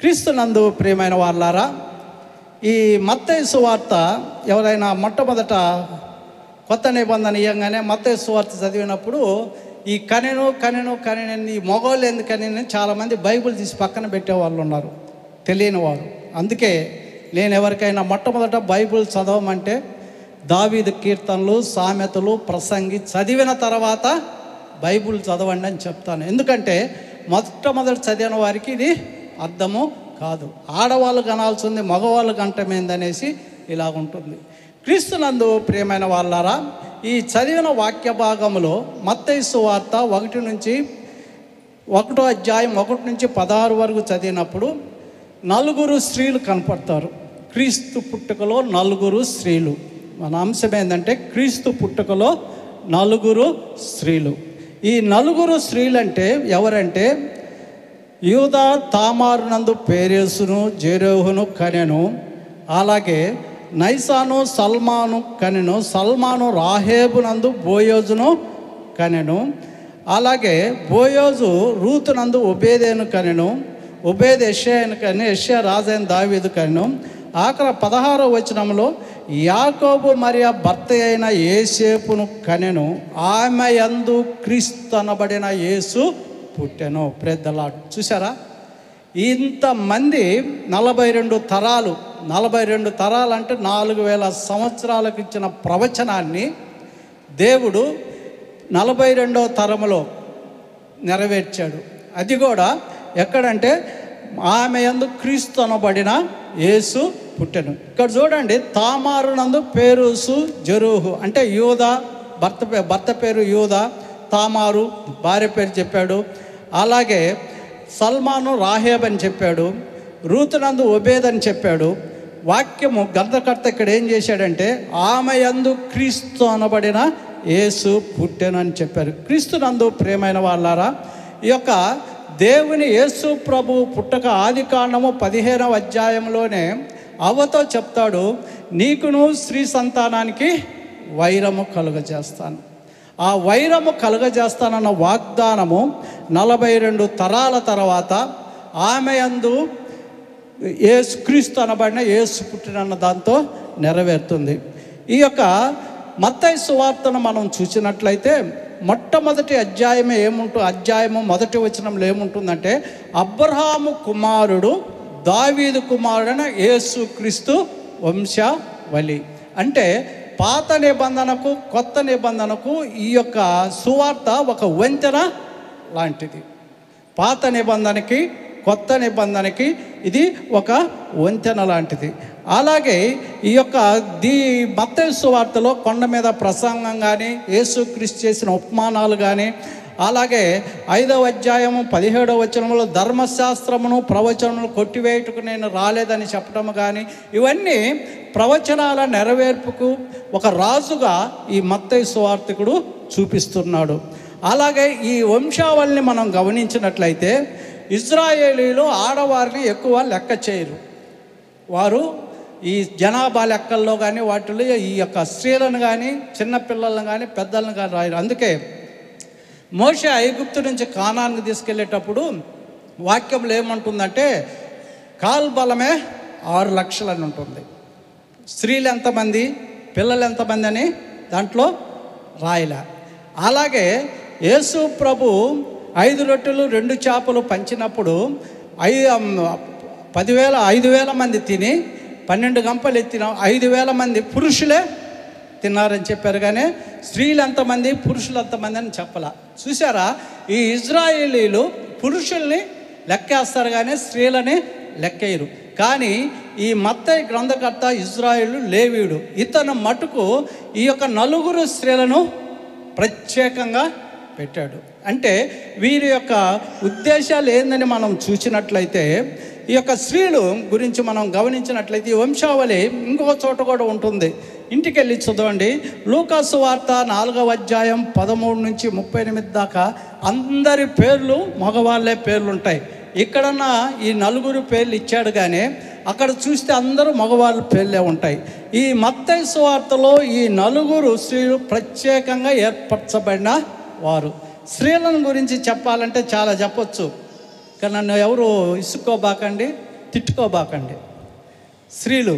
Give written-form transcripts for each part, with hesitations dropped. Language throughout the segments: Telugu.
క్రీస్తునందు ప్రియమైన వాళ్ళారా, ఈ మత్తయి సువార్త ఎవరైనా మొట్టమొదట కొత్త నిబంధన ఇయ్యంగానే మత్తయి సువార్త చదివినప్పుడు ఈ కనెను ఈ మగవాళ్ళు ఎందుకని చాలామంది బైబిల్ తీసి పక్కన పెట్టేవాళ్ళు ఉన్నారు, తెలియని వారు. అందుకే నేను ఎవరికైనా మొట్టమొదట బైబిల్ చదవమంటే దావీదు కీర్తనలు, సామెతలు, ప్రసంగి చదివిన తర్వాత బైబిల్ చదవండి అని చెప్తాను. ఎందుకంటే మొట్టమొదటి చదివిన వారికి ఇది అర్థము కాదు. ఆడవాళ్ళు కనాల్సింది మగవాళ్ళు గంటమేందనేసి ఇలా ఉంటుంది. క్రీస్తునందు ప్రియమైన వాళ్ళారా, ఈ చదివిన వాక్య భాగంలో మత్తయి సువార్త 1 నుంచి 1వ అధ్యాయం 1 నుంచి 16 వరకు చదివినప్పుడు 4 స్త్రీలు కనపడతారు. క్రీస్తు పుట్టుకలో 4 స్త్రీలు. మన అంశం ఏంటంటే క్రీస్తు పుట్టుకలో 4 స్త్రీలు. ఈ 4 స్త్రీలు అంటే ఎవరంటే యూదా తామారు నందు పేరేసును జెరహును కనెను, అలాగే నైసాను సల్మాను కనెను, సల్మాను రాహేబు నందు బోయోజును కనెను, అలాగే బోయోజు రూతు నందు ఒబేదేను కనెను, ఒబేద్ యెషయాను కనెను, యెషయా రాజైన దావీదు కనెను. ఆఖరి 16వ వచనంలో యాకోబు మరియ భర్త అయిన యేసేపును కనెను, ఆమె యందు క్రీస్తు అనబడిన యేసు పుట్టెను. Praise the Lord. చూసారా, ఇంతమంది 42 తరాలు, 42 తరాలు అంటే 4000 సంవత్సరాలకు ఇచ్చిన ప్రవచనాన్ని దేవుడు 42వ తరములో నెరవేర్చాడు. అది కూడా ఎక్కడంటే ఆమె యందు క్రీస్తు అనబడిన యేసు పుట్టెను. ఇక్కడ చూడండి, తామారు నందు పేరుసు జెరహు అంటే యూదా భర్త పేరు యూదా, తామారు భార్య పేరు చెప్పాడు. అలాగే సల్మాను రాహేబ్ అని చెప్పాడు, రూతునందు ఒబేద్ అని చెప్పాడు. వాక్యము గ్రంథకర్త ఇక్కడ ఏం చేశాడంటే ఆమె యందు క్రీస్తు అనబడిన యేసు పుట్టెను అని చెప్పారు. క్రీస్తునందు ప్రియమైన వాళ్ళారా, ఈ యొక్క దేవుని యేసు ప్రభు పుట్టక ఆదికాండము 15వ అధ్యాయంలోనే అవ్వతో చెప్తాడు, నీకును స్త్రీ సంతానానికి వైరము కలుగజేస్తాను. ఆ వైరము కలుగజేస్తానన్న వాగ్దానము 42 తరాల తర్వాత ఆమె యందు యేసు క్రీస్తు అనబడిన యేసు పుట్టినన్న దాంతో నెరవేరుతుంది. ఈ యొక్క మత్తయి సువార్తను మనం చూసినట్లయితే మొట్టమొదటి అధ్యాయము 1వ వచనంలో ఏముంటుందంటే అబ్రహాము కుమారుడు దావీదు కుమారుడైన యేసు క్రీస్తు వంశావళి. అంటే పాత నిబంధనకు కొత్త నిబంధనకు ఈ యొక్క సువార్త ఒక వంతెన లాంటిది. పాత నిబంధనకి కొత్త నిబంధనకి ఇది ఒక వంతెన లాంటిది. అలాగే ఈ యొక్క మత్తయి సువార్తలో కొండ మీద ప్రసంగం కానీ, యేసుక్రీస్తు చేసిన ఉపమానాలు కానీ, అలాగే 5వ అధ్యాయము 17వ వచనంలో ధర్మశాస్త్రమును ప్రవచనమును కొట్టివేయుటకు నేను రాలేదని చెప్పడం కానీ, ఇవన్నీ ప్రవచనాల నెరవేర్పుకు ఒక రాజుగా ఈ మత్తయి సువార్తికుడు చూపిస్తున్నాడు. అలాగే ఈ వంశావళిని మనం గమనించినట్లయితే ఇజ్రాయేలీలు ఆడవారిని ఎక్కువ లెక్క చేయరు. వారు ఈ జనాభా లెక్కల్లో కానీ వాటిలో ఈ యొక్క స్త్రీలను కానీ చిన్నపిల్లలను కానీ పెద్దలను కానీ రాయరు. అందుకే మోషే ఐగుప్తు నుంచి కానానికి తీసుకెళ్ళేటప్పుడు వాక్యంలో ఏమంటుందంటే కాల్బలమే 6 లక్షలు అని ఉంటుంది. స్త్రీలు ఎంతమంది, పిల్లలు ఎంతమంది అని దాంట్లో రాయలే. అలాగే యేసు ప్రభు 5 రొట్టెలు 2 చేపలు పంచినప్పుడు 5,000 మంది తిని 12 గంపలు ఎత్తిన 5,000 మంది పురుషులే తిన్నారని చెప్పారు, కానీ స్త్రీలు ఎంతమంది పురుషులు ఎంతమంది అని చెప్పలా. చూసారా, ఈ ఇజ్రాయేలీలు పురుషుల్ని లెక్కేస్తారు కానీ స్త్రీలని లెక్కేయరు. కానీ ఈ మత్తయి గ్రంథకర్త ఇజ్రాయేలు లేవీయుడు, ఇతను మటుకు ఈ యొక్క 4 స్త్రీలను ప్రత్యేకంగా పెట్టాడు. అంటే వీరి యొక్క ఉద్దేశాలు ఏందని మనం చూసినట్లయితే ఈ యొక్క స్త్రీలు గురించి మనం గమనించినట్లయితే ఈ వంశావళి ఇంకొక చోట కూడా ఉంటుంది. ఇంటికి వెళ్ళి చదవండి. లూకాసు వార్త 4వ అధ్యాయం 13 నుంచి 38 దాకా అందరి పేర్లు మగవాళ్ళే పేర్లు ఉంటాయి. ఇక్కడన్నా ఈ 4 పేర్లు ఇచ్చాడు, కానీ అక్కడ చూస్తే అందరూ మగవాళ్ళ పేర్లే ఉంటాయి. ఈ మత్తయి సువార్తలో ఈ 4 స్త్రీలు ప్రత్యేకంగా ఏర్పరచబడిన వారు. స్త్రీలను గురించి చెప్పాలంటే చాలా చెప్పొచ్చు, కానీ నన్ను ఎవరు ఇసుకోబాకండి. తిట్టుకోబాకండి. స్త్రీలు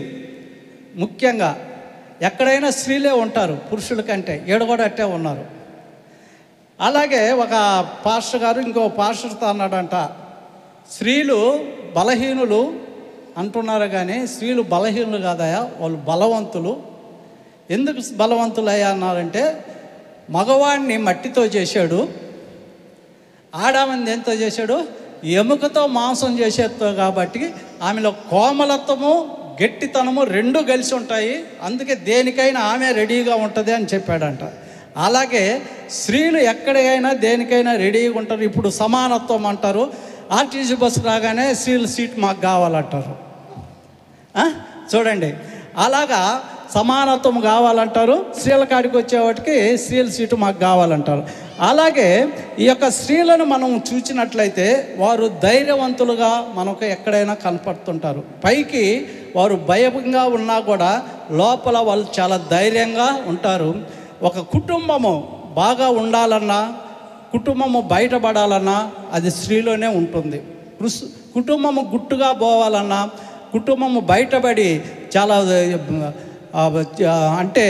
ముఖ్యంగా ఎక్కడైనా స్త్రీలే ఉంటారు పురుషుల కంటే, ఈడ కూడా అట్టే ఉన్నారు. అలాగే ఒక పాస్టర్ గారు ఇంకో పాస్టర్తో అన్నాడంట, స్త్రీలు బలహీనులు అంటున్నారు కానీ స్త్రీలు బలహీనులు కాదయా, వాళ్ళు బలవంతులు. ఎందుకు బలవంతులయ్యా అన్నారంటే, మగవాడిని మట్టితో చేశాడు, ఆడమంది ఎంతో చేశాడు, ఎముకతో మాంసం చేసేతో, కాబట్టి ఆమెలో కోమలత్వము గట్టితనము రెండు కలిసి ఉంటాయి, అందుకే దేనికైనా ఆమె రెడీగా ఉంటుంది అని చెప్పాడంట. అలాగే స్త్రీలు ఎక్కడికైనా దేనికైనా రెడీగా ఉంటారు. ఇప్పుడు సమానత్వం అంటారు, ఆర్టీసీ బస్సు రాగానే స్త్రీల సీట్ మాకు కావాలంటారు. చూడండి, అలాగా సమానత్వం కావాలంటారు, స్త్రీల కాడికి వచ్చేవాటికి స్త్రీల సీటు మాకు కావాలంటారు. అలాగే ఈ యొక్క స్త్రీలను మనం చూసినట్లయితే వారు ధైర్యవంతులుగా మనకు ఎక్కడైనా కనపడుతుంటారు. పైకి వారు భయంగా ఉన్నా కూడా లోపల వాళ్ళు చాలా ధైర్యంగా ఉంటారు. ఒక కుటుంబము బాగా ఉండాలన్నా, కుటుంబము బయటపడాలన్నా అది స్త్రీలోనే ఉంటుంది. కుటుంబము గుట్టుగా పోవాలన్నా, కుటుంబము బయటపడి చాలా అంటే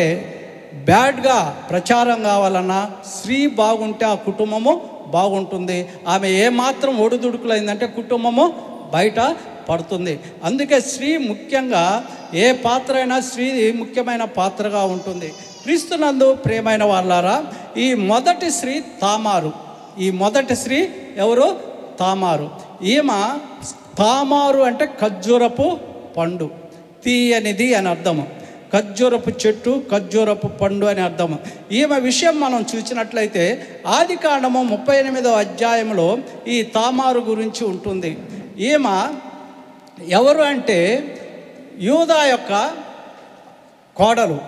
బ్యాడ్గా ప్రచారం కావాలన్నా స్త్రీ బాగుంటే ఆ కుటుంబము బాగుంటుంది. ఆమె ఏమాత్రం ఒడిదుడుకులైందంటే కుటుంబము బయట పడుతుంది. అందుకే స్త్రీ ముఖ్యంగా ఏ పాత్ర అయినా స్త్రీ ముఖ్యమైన పాత్రగా ఉంటుంది. క్రీస్తునందు ప్రియమైన వాళ్ళారా, ఈ మొదటి స్త్రీ తామారు. ఈ మొదటి స్త్రీ ఎవరు? తామారు. ఈమె తామారు అంటే ఖర్జూరపు పండు, తీయనిది అని అర్థము. ఖర్జూరపు చెట్టు, ఖర్జూరపు పండు అని అర్థము. ఈమె విషయం మనం చూసినట్లయితే ఆదికాండము 38వ అధ్యాయంలో ఈ తామారు గురించి ఉంటుంది. ఈమె ఎవరు అంటే యూదా యొక్క కోడలు.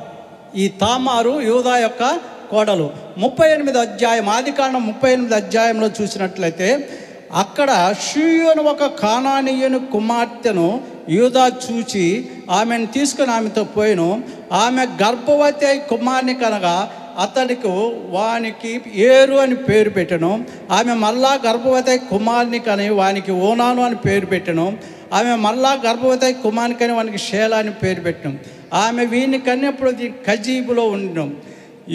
ఈ తామారు యూదా యొక్క కోడలు. 38వ అధ్యాయం, ఆదికాండం 38వ అధ్యాయంలో చూసినట్లయితే అక్కడ షూయోను ఒక కానానీయుని కుమార్తెను యూదా చూచి ఆమెను తీసుకుని ఆమెతో పోయిను. ఆమె గర్భవతి అయి కుమార్ని కనగా అతనికి వానికి ఏరు అని పేరు పెట్టెను. ఆమె మళ్ళా గర్భవతి అయి కుమార్ని కని వానికి ఓనాను అని పేరు పెట్టెను. ఆమె మళ్ళా గర్భవతి అయి కుమార్ని కని వానికి షేలా అని పేరు పెట్టెను. ఆమె వీని కన్నప్పుడు కజీబులో ఉండను.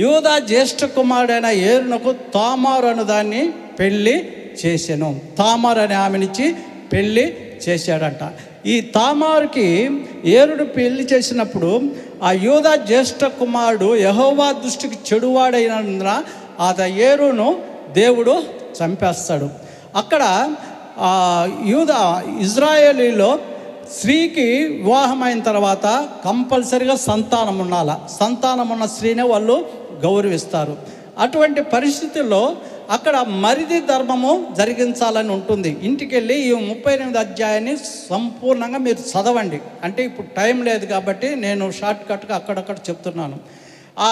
యూదా జ్యేష్ఠ కుమారుడైన ఏరునకు తామారు అను దాన్ని పెళ్ళి చేశాను. తామారు అనే ఆమెనిచ్చి పెళ్ళి చేశాడంట. ఈ తామారుకి ఏరును పెళ్లి చేసినప్పుడు ఆ యూదా జ్యేష్ఠ కుమారుడు యెహోవా దృష్టికి చెడువాడైనందున ఆ ఏరును దేవుడు చంపేస్తాడు. అక్కడ యూదా ఇజ్రాయేలీలో స్త్రీకి వివాహమైన తర్వాత కంపల్సరిగా సంతానం ఉండాలి. సంతానం ఉన్న స్త్రీనే వాళ్ళు గౌరవిస్తారు. అటువంటి పరిస్థితుల్లో అక్కడ మరిది ధర్మము జరిగించాలని ఉంటుంది. ఇంటికి వెళ్ళి ఈ 38వ అధ్యాయాన్ని సంపూర్ణంగా మీరు చదవండి. అంటే ఇప్పుడు టైం లేదు కాబట్టి నేను షార్ట్ కట్గా అక్కడక్కడ చెప్తున్నాను. ఆ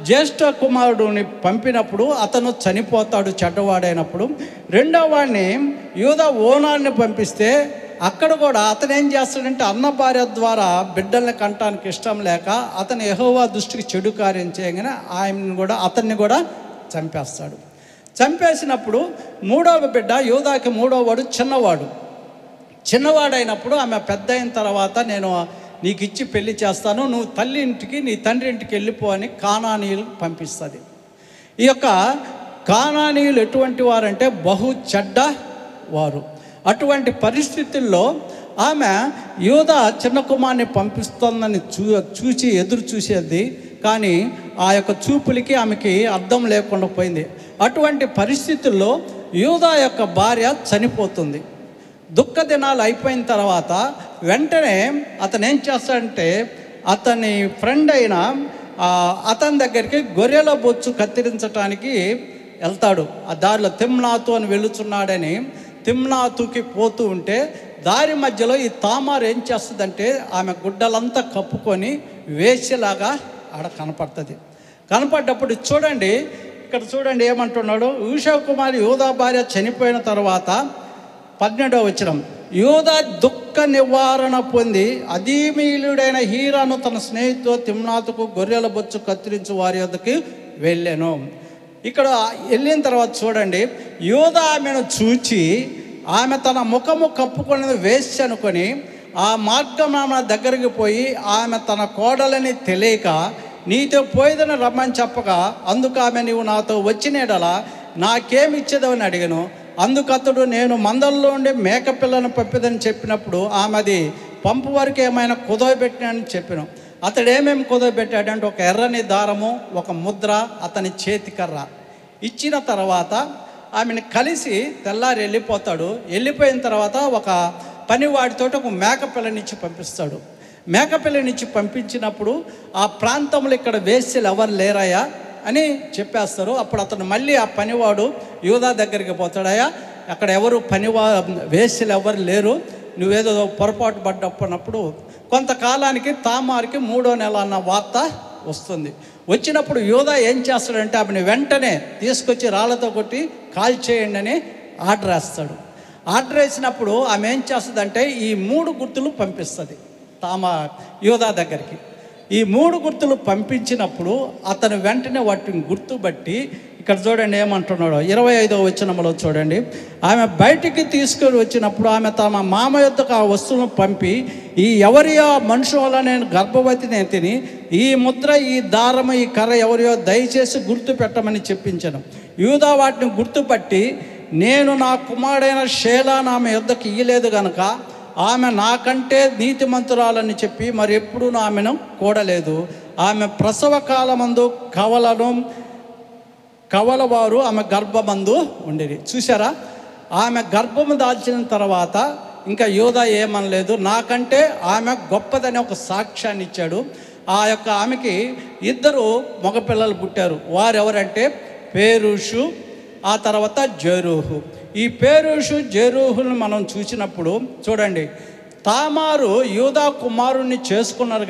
జ్యేష్ఠ కుమారుడిని పంపినప్పుడు అతను చనిపోతాడు చెడ్డవాడైనప్పుడు. రెండవ వాడిని యూదా ఓనాన్ని పంపిస్తే అక్కడ కూడా అతను ఏం చేస్తాడంటే అన్న భార్య ద్వారా బిడ్డల్ని కంటానికి ఇష్టం లేక అతను యెహోవా దృష్టికి చెడు కార్యం చేయగానే అతన్ని కూడా చంపేస్తాడు. చంపేసినప్పుడు మూడవ బిడ్డ యూదాకి మూడోవాడు చిన్నవాడైనప్పుడు ఆమె పెద్ద అయిన తర్వాత నేను నీకు ఇచ్చి పెళ్లి చేస్తాను, నువ్వు తల్లి ఇంటికి నీ తండ్రి ఇంటికి వెళ్ళిపో అని కానానీయులు పంపిస్తుంది. ఈ యొక్క కానానీయులు ఎటువంటి వారంటే బహు చెడ్డ వారు. అటువంటి పరిస్థితుల్లో ఆమె యూదా చిన్న కుమార్ని పంపిస్తుందని చూసి ఎదురు చూసేది, కానీ ఆ యొక్క చూపులకి ఆమెకి అర్థం లేకుండా పోయింది. అటువంటి పరిస్థితుల్లో యూదా యొక్క భార్య చనిపోతుంది. దుఃఖ దినాలు అయిపోయిన తర్వాత వెంటనే అతను ఏం చేస్తాడంటే అతని ఫ్రెండ్ అయిన అతని దగ్గరికి గొర్రెల బొచ్చు కత్తిరించడానికి వెళ్తాడు. ఆ దారిలో తిమ్నాతు అని వెళుతున్నాడని తిమ్నాతుకి పోతూ ఉంటే దారి మధ్యలో ఈ తామారు ఏం చేస్తుందంటే ఆమె గుడ్డలంతా కప్పుకొని వేసేలాగా ఆడ కనపడ్డప్పుడు చూడండి, ఇక్కడ చూడండి ఏమంటున్నాడు. యూషా కుమారి యూదా భార్య చనిపోయిన తర్వాత 12వ వచనం, యూదా దుఃఖ నివారణ పొంది అదీమీయుడైన హీరాను తన స్నేహితుడు తిమ్నాతుకు గొర్రెల బొచ్చు కత్తిరించు వారి వద్దకు వెళ్ళాను. ఇక్కడ వెళ్ళిన తర్వాత చూడండి, యూదా ఆమెను చూచి ఆమె తన ముఖము కప్పుకున్నది వేశ్య అనుకొని ఆ మార్గం ఆమె దగ్గరికి పోయి ఆమె తన కోడలని తెలియక నీతో పోయేదని రమ్మని చెప్పగా అందుకు ఆమె నీవు నాతో వచ్చినేడలా నాకేమి ఇచ్చేదని అడిగాను. అందుకు అతడు నేను మందల్లో ఉండి మేకపిల్లను పంపిదని చెప్పినప్పుడు ఆమెది పంపు వరకు ఏమైనా కుదవబెట్టినని చెప్పాను. అతడు ఏమేమి కుదవబెట్టాడంటే ఒక ఎర్రని దారము, ఒక ముద్ర, అతని చేతికర్ర ఇచ్చిన తర్వాత ఆమెను కలిసి తెల్లారి వెళ్ళిపోతాడు. వెళ్ళిపోయిన తర్వాత ఒక పనివాడితో ఒక మేకపిల్లనిచ్చి పంపిస్తాడు. మేకపిల్లనిచ్చి పంపించినప్పుడు ఆ ప్రాంతంలో ఇక్కడ వేశ్యలు ఎవరు లేరాయా అని చెప్పేస్తారు. అప్పుడు అతను మళ్ళీ ఆ పనివాడు యూదా దగ్గరికి పోతాడయా, అక్కడ ఎవరు వేశ్యలు ఎవరు లేరు, నువ్వేదో పొరపాటు పడ్డప్పుడు కొంతకాలానికి తామారికి 3వ నెల అన్న వార్త వస్తుంది. వచ్చినప్పుడు యూదా ఏం చేస్తాడంటే ఆమెను వెంటనే తీసుకొచ్చి రాళ్లతో కొట్టి కాల్చేయండి అని ఆర్డర్ వేస్తాడు. ఆర్డర్ వేసినప్పుడు ఆమె ఏం చేస్తుందంటే ఈ 3 గుర్తులు పంపిస్తుంది యూదా దగ్గరికి. ఈ 3 గుర్తులు పంపించినప్పుడు అతను వెంటనే వాటిని గుర్తుబట్టి ఇక్కడ చూడండి ఏమంటున్నాడు 25వ వచనంలో చూడండి. ఆమె బయటికి తీసుకొని వచ్చినప్పుడు ఆమె తమ మామ యొద్దకు ఆ వస్తువులను పంపి ఈ ఎవరియో మనుషు వల్ల నేను గర్భవతిని తిని ఈ ముద్ర, ఈ దారము, ఈ కర్ర ఎవరియో దయచేసి గుర్తు పెట్టమని చెప్పించాను. యూదా వాటిని గుర్తుపట్టి నేను నా కుమారుడైన షేలాను ఆమె యొద్దకు ఇయ్యలేదు గనక ఆమె నాకంటే నీతిమంతురాలని చెప్పి మరి ఎప్పుడూ ఆమెను కూడలేదు. ఆమె ప్రసవ కాలమందు కవలవారు ఆమె గర్భమందు ఉండేది. చూసారా, ఆమె గర్భము దాల్చిన తర్వాత ఇంకా యూదా ఏమనలేదు, నాకంటే ఆమె గొప్పదని ఒక సాక్ష్యాన్ని ఇచ్చాడు. ఆ యొక్క ఆమెకి 2 మగపిల్లలు పుట్టారు. వారెవరంటే పేరుషు, ఆ తర్వాత జెరూహు. ఈ పేరుషు జెరూహులను మనం చూసినప్పుడు చూడండి, తామారు యూదా కుమారుణ్ణి చేసుకున్నారు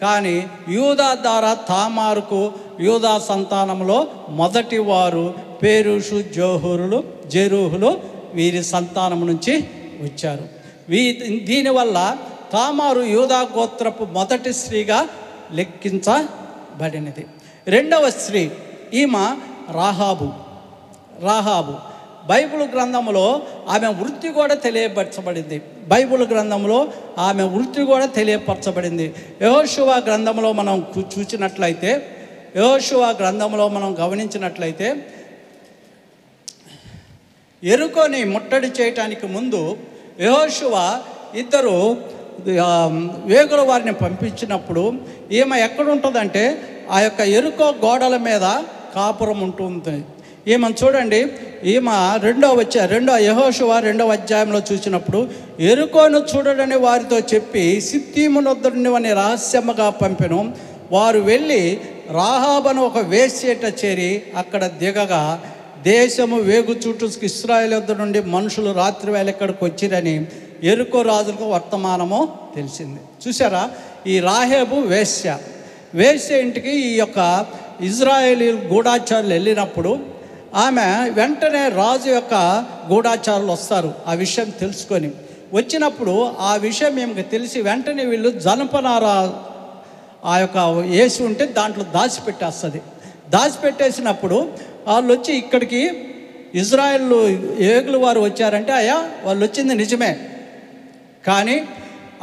కానీ యూదా ద్వారా తామారుకు యూదా సంతానంలో మొదటి వారు పేరుషు జెరూహులు వీరి సంతానం నుంచి వచ్చారు. దీనివల్ల తామారు యూదా గోత్రపు మొదటి స్త్రీగా లెక్కించబడినది. 2వ స్త్రీ ఈమె రాహాబు. బైబిల్ గ్రంథంలో ఆమె వృత్తి కూడా తెలియపరచబడింది. బైబిల్ గ్రంథంలో ఆమె వృత్తి కూడా తెలియపరచబడింది. యెహోషువ గ్రంథంలో మనం చూసినట్లయితే, యెహోషువ గ్రంథంలో మనం గమనించినట్లయితే యెరికోని ముట్టడి చేయటానికి ముందు యెహోషువ 2 వేగుల వారిని పంపించినప్పుడు ఈమె ఎక్కడుంటుందంటే ఆ యొక్క యెరికో గోడల మీద కాపురం ఉంటుంది. ఈమెను చూడండి, ఈమె 2వ యెహోషువ 2వ అధ్యాయంలో చూసినప్పుడు యెరికోను చూడడని వారితో చెప్పి సిత్తీమునొద్దనివని రహస్యముగా పంపెను. వారు వెళ్ళి రాహాబను ఒక వేశ్యేట చేరి అక్కడ దిగగా దేశము వేగు చుట్టూ ఇశ్రాయేలు యొద్ద నుండి మనుషులు రాత్రి వేళ ఇక్కడికి వచ్చిరని యెరికో రాజులకు వర్తమానము తెలిసింది. చూసారా, ఈ రాహేబు వేశ్య ఇంటికి ఈ యొక్క ఇజ్రాయేలీ గూఢాచారులు వెళ్ళినప్పుడు ఆమె వెంటనే రాజు యొక్క గూఢాచారులు వస్తారు. ఆ విషయం తెలుసుకొని వచ్చినప్పుడు ఆ విషయం ఏమికి తెలిసి వెంటనే వీళ్ళు జనపనార ఆ యొక్క వేసి ఉంటే దాంట్లో దాచిపెట్టేసినప్పుడు వాళ్ళు వచ్చి ఇక్కడికి ఇజ్రాయేల్ ఏగులు వారు వచ్చారంటే అయ్యా వాళ్ళు వచ్చింది నిజమే, కానీ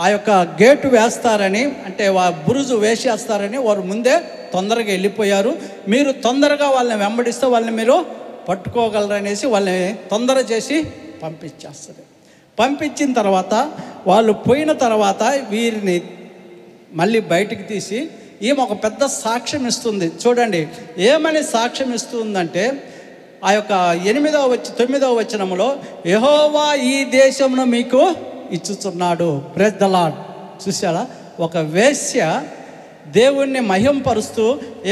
ఆ యొక్క గేటు వేస్తారని అంటే బురుజు వేసేస్తారని వారు ముందే తొందరగా వెళ్ళిపోయారు. మీరు తొందరగా వాళ్ళని వెంబడిస్తే వాళ్ళని మీరు పట్టుకోగలరనేసి వాళ్ళని తొందర చేసి పంపించేస్తారు. పంపించిన తర్వాత వాళ్ళు పోయిన తర్వాత వీరిని మళ్ళీ బయటికి తీసి ఈమె ఒక పెద్ద సాక్ష్యం ఇస్తుంది. చూడండి ఏమని సాక్ష్యం ఇస్తుందంటే ఆ యొక్క 9వ వచనంలో యెహోవా ఈ దేశమును మీకు ఇచ్చుచున్నాడు. Praise the lord. చూసారా, ఒక వేశ్య దేవుణ్ణి మహింపరుస్తూ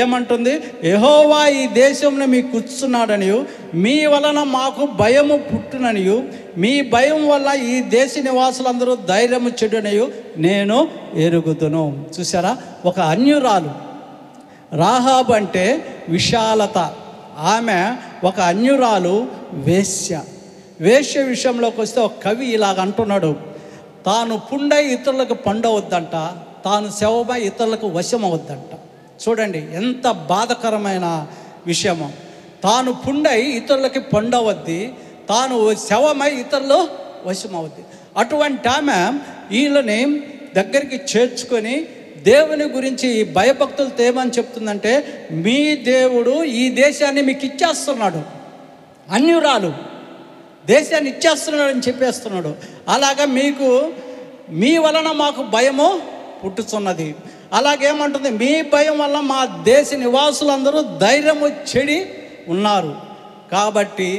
ఏమంటుంది, యెహోవా ఈ దేశంలో మీకు ఇచ్చుచున్నాడనియు మీ వలన మాకు భయము పుట్టుననియు మీ భయం వల్ల ఈ దేశ నివాసులందరూ ధైర్యము చెడునయు నేను ఎరుగుదును. చూసారా, ఒక అన్యురాలు. రాహాబు అంటే విశాలత. ఆమె ఒక అన్యురాలు, వేశ్య విషయంలోకి వస్తే ఒక కవి ఇలాగ అంటున్నాడు, తాను పుండై ఇతరులకు పండవద్దంట, తాను శవమై ఇతరులకు వశమవద్దంట. చూడండి ఎంత బాధకరమైన విషయమో. తాను పుండై ఇతరులకి పండవద్ది, తాను శవమై ఇతరులు వశమవుద్ది. అటువంటి ఆమె వీళ్ళని దగ్గరికి చేర్చుకొని దేవుని గురించి భయభక్తులతో ఏమని చెప్తుందంటే, మీ దేవుడు ఈ దేశాన్ని మీకు ఇచ్చేస్తున్నాడు, అన్యురాలు దేశాన్ని ఇచ్చేస్తున్నాడు అని చెప్పేస్తున్నాడు. అలాగా మీకు మీ వలన మాకు భయము పుట్టుతున్నది. అలాగేమంటుంది, మీ భయం వల్ల మా దేశ నివాసులందరూ ధైర్యము చెడి ఉన్నారు. కాబట్టి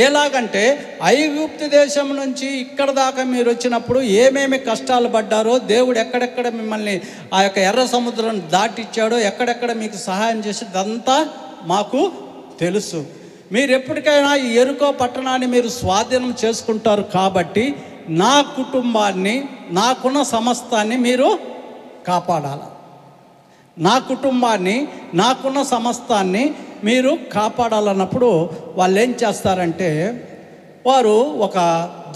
ఎలాగంటే ఐగుప్తు దేశం నుంచి ఇక్కడ దాకా మీరు వచ్చినప్పుడు ఏమేమి కష్టాలు పడ్డారో, దేవుడు ఎక్కడెక్కడ మిమ్మల్ని ఆ యొక్క ఎర్ర సముద్రం దాటిచ్చాడో, ఎక్కడెక్కడ మీకు సహాయం చేసేదంతా మాకు తెలుసు. మీరు ఎప్పటికైనా ఈ యెరికో పట్టణాన్ని మీరు స్వాధీనం చేసుకుంటారు. కాబట్టి నా కుటుంబాన్ని, నాకున్న సమస్తాన్ని మీరు కాపాడాలి. నా కుటుంబాన్ని, నాకున్న సమస్తాన్ని మీరు కాపాడాలన్నప్పుడు వాళ్ళు ఏం చేస్తారంటే, వారు ఒక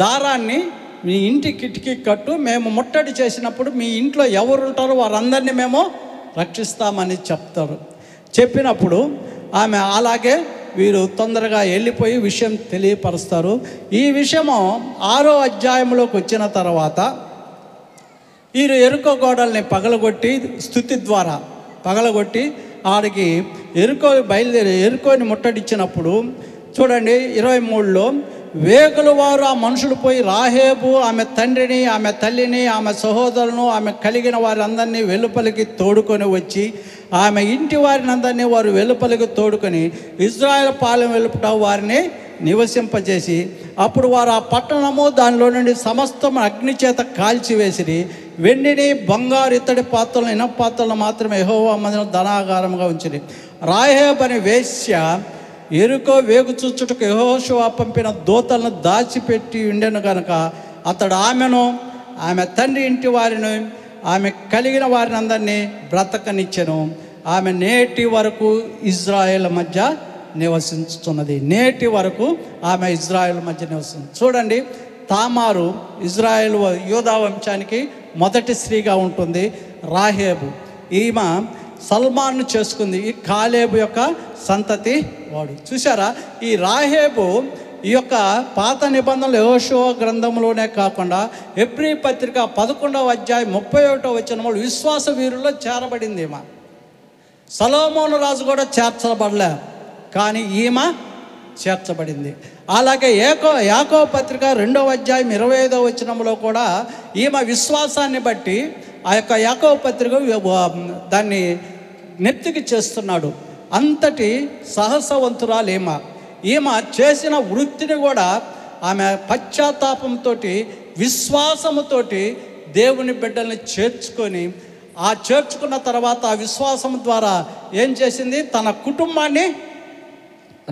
దారాన్ని మీ ఇంటి కిటికీ కట్టు, మేము ముట్టడి చేసినప్పుడు మీ ఇంట్లో ఎవరు ఉంటారో వారందరినీ మేము రక్షిస్తామని చెప్తారు. చెప్పినప్పుడు ఆమె అలాగే వీరు తొందరగా వెళ్ళిపోయి విషయం తెలియపరుస్తారు. ఈ విషయము 6వ అధ్యాయంలోకి వచ్చిన తర్వాత వీరు యెరికో గోడల్ని పగలగొట్టి, స్తుతి ద్వారా పగలగొట్టి ఆడికి యెరికోని ముట్టడిచ్చినప్పుడు చూడండి 23లో, వేగులు వారు ఆ మనుషులు పోయి రాహేబు, ఆమె తండ్రిని, ఆమె తల్లిని, ఆమె సహోదరులను, ఆమె కలిగిన వారందరినీ వెలుపలికి తోడుకొని వచ్చి, ఆమె ఇంటి వారిని అందరినీ వారు వెలుపలికి తోడుకొని ఇజ్రాయేల్ పాలెం వెలుపట వారిని నివసింపజేసి, అప్పుడు వారు ఆ పట్టణము దానిలో నుండి సమస్తం అగ్ని చేత కాల్చివేసిరి. వెండిని, బంగారు, ఇత్తడి పాత్రలను, ఇనప పాత్రలను మాత్రమే యెహోవా మందిరం ధనాగారముగా ఉంచిరి. రాహేబ్ అనే వేశ్య యెరికో వేగు చూచుటకు యెహోషువ పంపిన దూతలను దాచిపెట్టి ఉండెను గనుక అతడు ఆమెను, ఆమె తండ్రి ఇంటి వారిని, ఆమె కలిగిన వారిని అందరినీ బ్రతకనిచ్చెను. ఆమె నేటి వరకు ఇజ్రాయేల్ మధ్య నివసించుతున్నది. నేటి వరకు ఆమె ఇజ్రాయేల్ మధ్య నివసిస్తుంది. చూడండి, తామారు ఇజ్రాయేల్ యూదా వంశానికి మొదటి స్త్రీగా ఉంటుంది. రాహేబు ఈమె సల్మాన్ను చేసుకుంది. ఈ కాలేబు యొక్క సంతతి వాడు. చూసారా, ఈ రాహేబు ఈ యొక్క పాత నిబంధనలు యెహోషువ గ్రంథంలోనే కాకుండా హెబ్రీ పత్రిక 11వ అధ్యాయం 31వ వచనంలో విశ్వాస వీరుల్లో చేరబడింది. ఈమె సొలొమోను రాజు కూడా చేర్చబడలే, కానీ ఈమె చేర్చబడింది. అలాగే యాకోబు పత్రిక 2వ అధ్యాయం 25వ వచనంలో కూడా ఈమె విశ్వాసాన్ని బట్టి ఆ యొక్క యాకోబు పత్రిక దాన్ని నెత్తికి చేస్తున్నాడు. అంతటి సాహసవంతురాలు ఈమె చేసిన వృత్తిని కూడా ఆమె పశ్చాత్తాపంతో, విశ్వాసముతోటి దేవుని బిడ్డల్ని చేర్చుకొని, ఆ చేర్చుకున్న తర్వాత ఆ విశ్వాసం ద్వారా ఏం చేసింది, తన కుటుంబాన్ని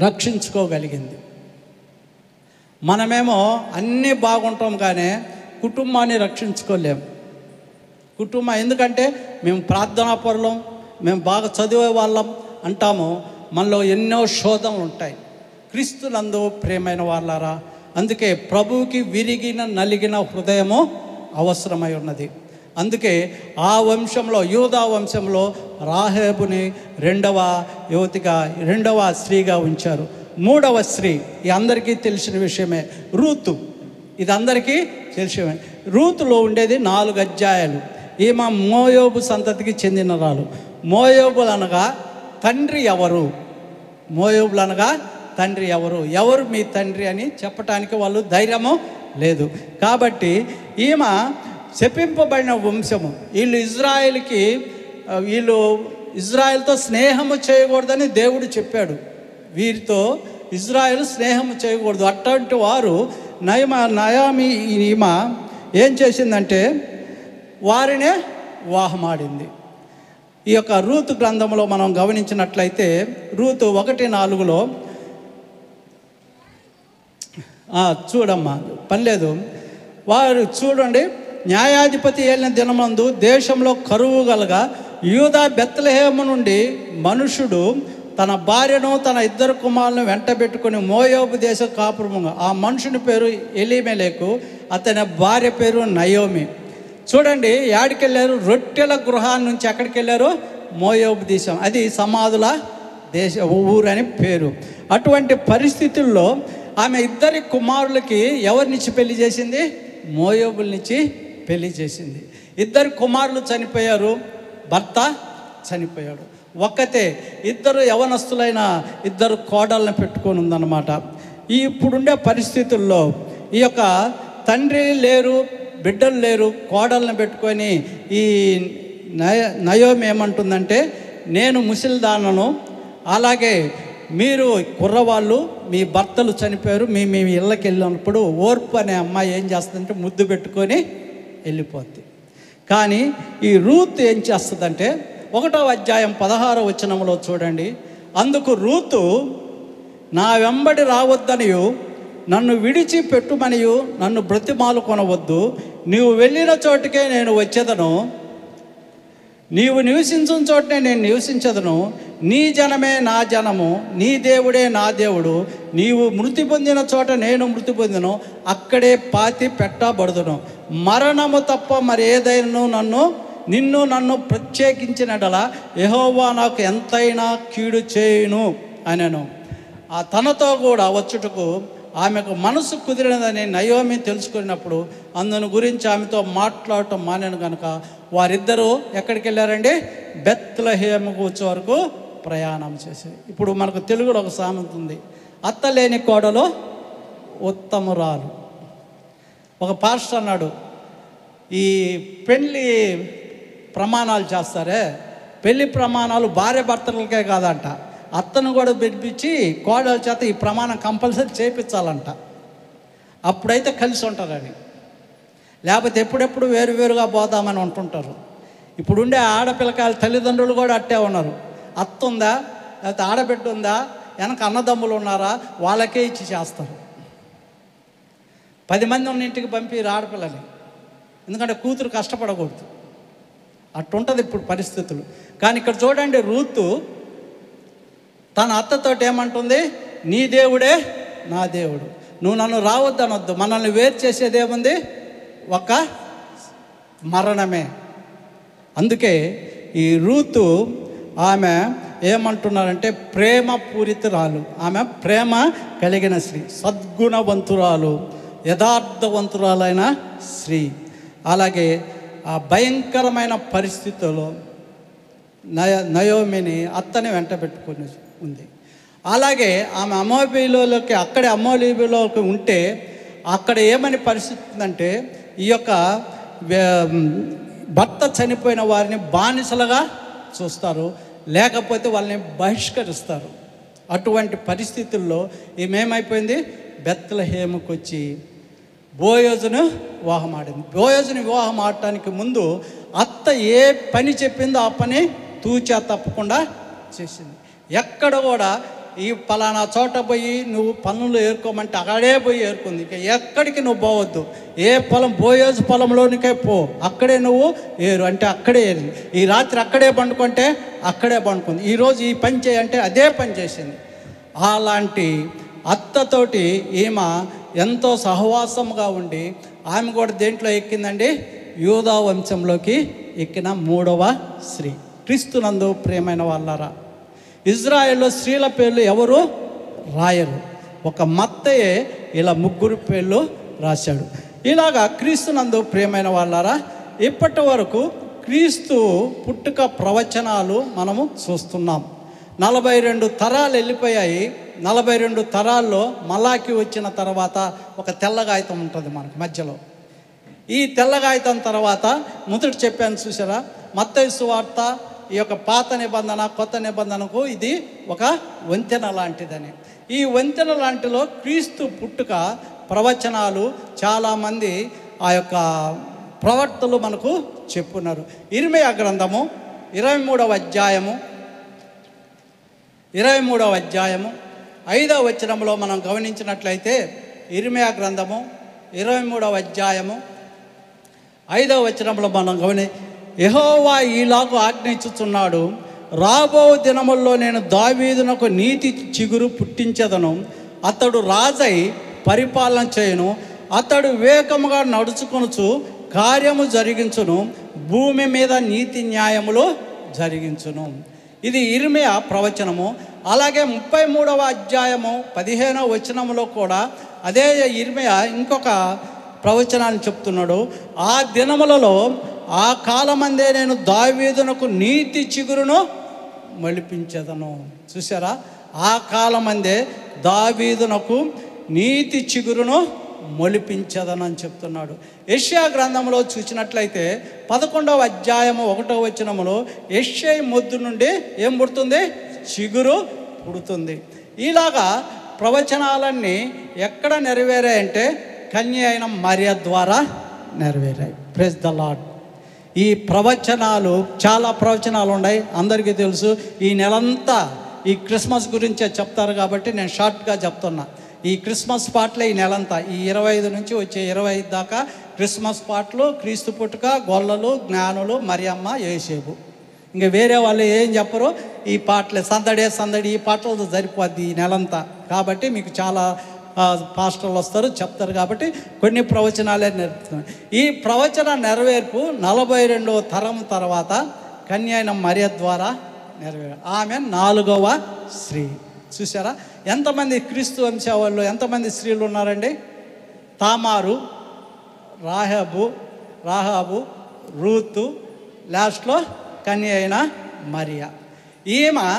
రక్షించుకోగలిగింది. మనమేమో అన్నీ బాగుంటాం కానీ కుటుంబాన్ని రక్షించుకోలేము. ఎందుకంటే మేము ప్రార్థనా పరులం, మేము బాగా చదివే వాళ్ళం అంటాము. మనలో ఎన్నో శోధనలు ఉంటాయి. క్రీస్తునందు ప్రియమైన వాళ్ళారా, అందుకే ప్రభువుకి విరిగిన నలిగిన హృదయము అవసరమై ఉన్నది. అందుకే ఆ వంశంలో, యూదా వంశంలో రాహేబుని రెండవ స్త్రీగా ఉంచారు. 3వ స్త్రీ ఈ అందరికీ తెలిసిన విషయమే, రూతు. ఇది అందరికీ తెలిసినమే. రూతులో ఉండేది 4 అధ్యాయాలు. ఈమె మోయోబు సంతతికి చెందినరాలు. మోయోబులు అనగా తండ్రి ఎవరు, మోయోబులు అనగా తండ్రి ఎవరు, ఎవరు మీ తండ్రి అని చెప్పటానికి వాళ్ళు ధైర్యము లేదు. కాబట్టి ఈమె శపింపబడిన వంశము. వీళ్ళు ఇజ్రాయెల్తో స్నేహము చేయకూడదని దేవుడు చెప్పాడు. వీరితో ఇజ్రాయెల్ స్నేహము చేయకూడదు. అటువంటి వారు నయామి ఈమె ఏం చేసిందంటే వారినే వివాహమాడింది. ఈ యొక్క రూతు గ్రంథంలో మనం గమనించినట్లయితే రూతు 1:4 చూడమ్మా, పనిలేదు. వారు చూడండి, న్యాయాధిపతి ఏలిన దినమందు దేశంలో కరువు గలగా యూదా బెత్లెహేము నుండి మనుషుడు తన భార్యను, తన 2 కుమారులను వెంటబెట్టుకుని మోయోబు దేశ కాపురముగా, ఆ మనుషుని పేరు ఎలీమెలెకు, అతని భార్య పేరు నయోమి. చూడండి, యాడికెళ్ళారు, రొట్టెల గృహాల నుంచి ఎక్కడికి వెళ్ళారు, మోయోబు దేశం. అది సమాధుల ఊరని పేరు. అటువంటి పరిస్థితుల్లో ఆమె ఇద్దరి కుమారులకి ఎవరినిచ్చి పెళ్లి చేసింది? మోయాబులనిచ్చి పెళ్లి చేసింది. ఇద్దరు కుమారులు చనిపోయారు, భర్త చనిపోయాడు. ఒక్కతే ఇద్దరు యవనస్తులైన ఇద్దరు కోడళ్ళని పెట్టుకొని ఉందన్నమాట. ఇప్పుడుండే పరిస్థితుల్లో ఈ యొక్క తండ్రి లేరు, బిడ్డలు లేరు, కోడళ్ళని పెట్టుకొని ఈ నయోమి ఏమంటుందంటే, నేను ముసలిదానను, అలాగే మీరు కుర్రవాళ్ళు మీ భర్తలు చనిపోయారు, మీ ఇళ్ళకి వెళ్ళినప్పుడు ఓర్పు అనే అమ్మాయి ఏం చేస్తుందంటే ముద్దు పెట్టుకొని వెళ్ళిపోద్ది. కానీ ఈ రూత్ ఏం చేస్తుందంటే 1వ అధ్యాయం 16వ వచనంలో చూడండి. అందుకు రూతు, నా వెంబడి రావద్దనియు నన్ను విడిచిపెట్టుమనియు నన్ను బ్రతిమాలు కొనవద్దు, నీవు వెళ్ళిన చోటుకే నేను వచ్చేదను, నీవు నివసించిన చోటనే నేను నివసించదను, నీ జనమే నా జనము, నీ దేవుడే నా దేవుడు, నీవు మృతి పొందిన చోట నేను మృతి పొందిను, అక్కడే పాతి పెట్టబడుదును, మరణము తప్ప మరి ఏదైనా నన్ను ప్రత్యేకించినడలా యెహోవా నాకు ఎంతైనా కీడు చేయును అనెను. ఆ తనతో కూడా వచ్చుటకు ఆమెకు మనసు కుదిరినదని నయోమి తెలుసుకున్నప్పుడు అందుని గురించి ఆమెతో మాట్లాడటం మానేను కనుక వారిద్దరూ ఎక్కడికి వెళ్ళారండి? బెత్లెహేముకు వచ్చే వరకు ప్రయాణం చేశారు. ఇప్పుడు మనకు తెలుగులో ఒక సామెత ఉంది, అత్తలేని కోడలు ఉత్తమురాలు. ఒక పాస్టర్ అన్నాడు, ఈ పెళ్ళి ప్రమాణాలు చేస్తారే, పెళ్ళి ప్రమాణాలు భార్య భర్తలకే కాదంట, అత్తను కూడా పిలిపించి కోడల చేత ఈ ప్రమాణం కంపల్సరీ చేయించాలంట, అప్పుడైతే కలిసి ఉంటారని. లేకపోతే ఎప్పుడెప్పుడు వేరువేరుగా పోదామని ఉంటుంటారు. ఇప్పుడుండే ఆడపిల్లకాయల తల్లిదండ్రులు కూడా అట్టే ఉన్నారు. అత్త ఉందా, లేకపోతే ఆడబిడ్డ ఉందా, వెనక అన్నదమ్ములు ఉన్నారా, వాళ్ళకే ఇచ్చి చేస్తారు. 10 మంది ఉన్న ఇంటికి పంపిరు ఆడపిల్లని, ఎందుకంటే కూతురు కష్టపడకూడదు. అట్టుంటుంది ఇప్పుడు పరిస్థితులు. కానీ ఇక్కడ చూడండి, రూతు తన అత్తతోటి ఏమంటుంది? నీ దేవుడే నా దేవుడు, నువ్వు నన్ను రావద్దనొద్దు, మనల్ని వేరు చేసేదేముంది? ఒక మరణమే. అందుకే ఈ రూతు ఆమె ఏమంటున్నారంటే ప్రేమ పూరితురాలు, ఆమె ప్రేమ కలిగిన స్త్రీ, సద్గుణవంతురాలు, యథార్థవంతురాలైన స్త్రీ. అలాగే ఆ భయంకరమైన పరిస్థితుల్లో నయోమిని అత్తని వెంట పెట్టుకొని ఉంది. అలాగే ఆమె అమ్మోలీబులోకి ఉంటే అక్కడ ఏమని పరిస్థితి ఉందంటే, ఈ యొక్క భర్త చనిపోయిన వారిని బానిసలుగా చూస్తారు, లేకపోతే వాళ్ళని బహిష్కరిస్తారు. అటువంటి పరిస్థితుల్లో ఈమెమైపోయింది? బెత్లెహేముకు వచ్చి బోయోజును వివాహం ఆడింది. బోయోజును వివాహం ఆడటానికి ముందు అత్త ఏ పని చెప్పిందో ఆ పని తూచా తప్పకుండా చేసింది. ఎక్కడ కూడా ఈ పలానా చోట పోయి నువ్వు పనులు ఏరుకోమంటే అక్కడే పోయి ఏరుకుంది. ఇక ఎక్కడికి నువ్వు పోవద్దు, ఏ పొలం బోయోజు పొలంలోనికే పో, అక్కడే నువ్వు ఏరు అంటే అక్కడే ఏరు, ఈ రాత్రి అక్కడే పండుకుంటే అక్కడే పండుకుంది, ఈరోజు ఈ పని చేయంటే అదే పని చేసింది. అలాంటి అత్తతోటి ఈమె ఎంతో సహవాసంగా ఉండి ఆమె కూడా దేంట్లో ఎక్కిందండి? యూదా వంశంలోకి ఎక్కిన 3వ స్త్రీ. క్రీస్తునందు ప్రియమైన వాళ్ళారా, ఇజ్రాయెల్లో స్త్రీల పేర్లు ఎవరు రాయరు, ఒక మత్తయే ఇలా 3 పేర్లు రాశాడు. ఇలాగా క్రీస్తునందు ప్రియమైన వాళ్ళారా, ఇప్పటి వరకు క్రీస్తు పుట్టుక ప్రవచనాలు మనము చూస్తున్నాం. 42 తరాలు వెళ్ళిపోయాయి. 42 తరాల్లో మలాకి వచ్చిన తర్వాత ఒక తెల్లగాయితం ఉంటుంది మనకు మధ్యలో. ఈ తెల్లగాయితం తర్వాత మొదటి చెప్పాను చూసారా, మత్తయి సువార్త ఈ యొక్క పాత నిబంధన కొత్త నిబంధనకు ఇది ఒక వంతెన లాంటిదని. ఈ వంతెన లాంటిలో క్రీస్తు పుట్టుక ప్రవచనాలు చాలామంది ఆ యొక్క ప్రవర్తలు మనకు చెప్పున్నారు. ఇర్మీయా గ్రంథము 23వ అధ్యాయము 5వ వచనంలో మనం గమనించినట్లయితే, ఇర్మీయా గ్రంథము 23వ అధ్యాయము 5వ వచనంలో మనం యెహోవా ఈలాగు ఆజ్ఞించుచున్నాడు, రాబో దినముల్లో నేను దావీదునకు నీతి చిగురు పుట్టించెదను, అతడు రాజై పరిపాలన చేయును, అతడు వివేకముగా నడుచుకొనుచు కార్యము జరిగించును, భూమి మీద నీతి న్యాయములు జరిగించును. ఇది ఇర్మీయా ప్రవచనము. అలాగే 33వ అధ్యాయము 15వ వచనంలో కూడా అదే ఇర్మీయా ఇంకొక ప్రవచనాన్ని చెప్తున్నాడు. ఆ దినములలో ఆ కాలమందే నేను దావీదునకు నీతి చిగురును మొలిపించెదను. చూసారా, ఆ కాలమందే దావీదునకు నీతి చిగురును మొలిపించదను అని చెప్తున్నాడు. యెషయా గ్రంథంలో చూసినట్లయితే 11వ అధ్యాయము 1వ వచనములో యెషయా మొద్దు నుండి ఏం పుడుతుంది? చిగురు పుడుతుంది. ఇలాగా ప్రవచనాలన్నీ ఎక్కడ నెరవేరాయంటే కన్య అయిన మరియ ద్వారా నెరవేరాయి. Praise the lord. ఈ ప్రవచనాలు చాలా ప్రవచనాలు ఉన్నాయి, అందరికీ తెలుసు. ఈ నెలంతా ఈ క్రిస్మస్ గురించే చెప్తారు కాబట్టి నేను షార్ట్గా చెప్తున్నా. ఈ క్రిస్మస్ పాటలే ఈ నెలంతా, ఈ 25 నుంచి వచ్చే 25 దాకా క్రిస్మస్ పాటలు, క్రీస్తు పుట్టుక, గొల్లలు, జ్ఞానులు, మరియమ్మ, యేసేపు. ఇంకా వేరే వాళ్ళు ఏం చెప్పరు. ఈ పాటలే సందడే సందడి, ఈ పాటలతో సరిపోద్ది ఈ నెలంతా. కాబట్టి మీకు చాలా పాస్టర్లు వస్తారు, చెప్తారు. కాబట్టి కొన్ని ప్రవచనాలే నేర్పుతున్నాయి. ఈ ప్రవచన నెరవేర్పు 42వ తరం తర్వాత కన్య అయిన మరియ ద్వారా నెరవేరు. ఆమె 4వ స్త్రీ. చూసారా, ఎంతమంది క్రీస్తు వంశావళిలో ఎంతమంది స్త్రీలు ఉన్నారండి? తామారు, రాహాబు, రూతు, లాస్ట్లో కన్య అయిన మరియ. ఈమె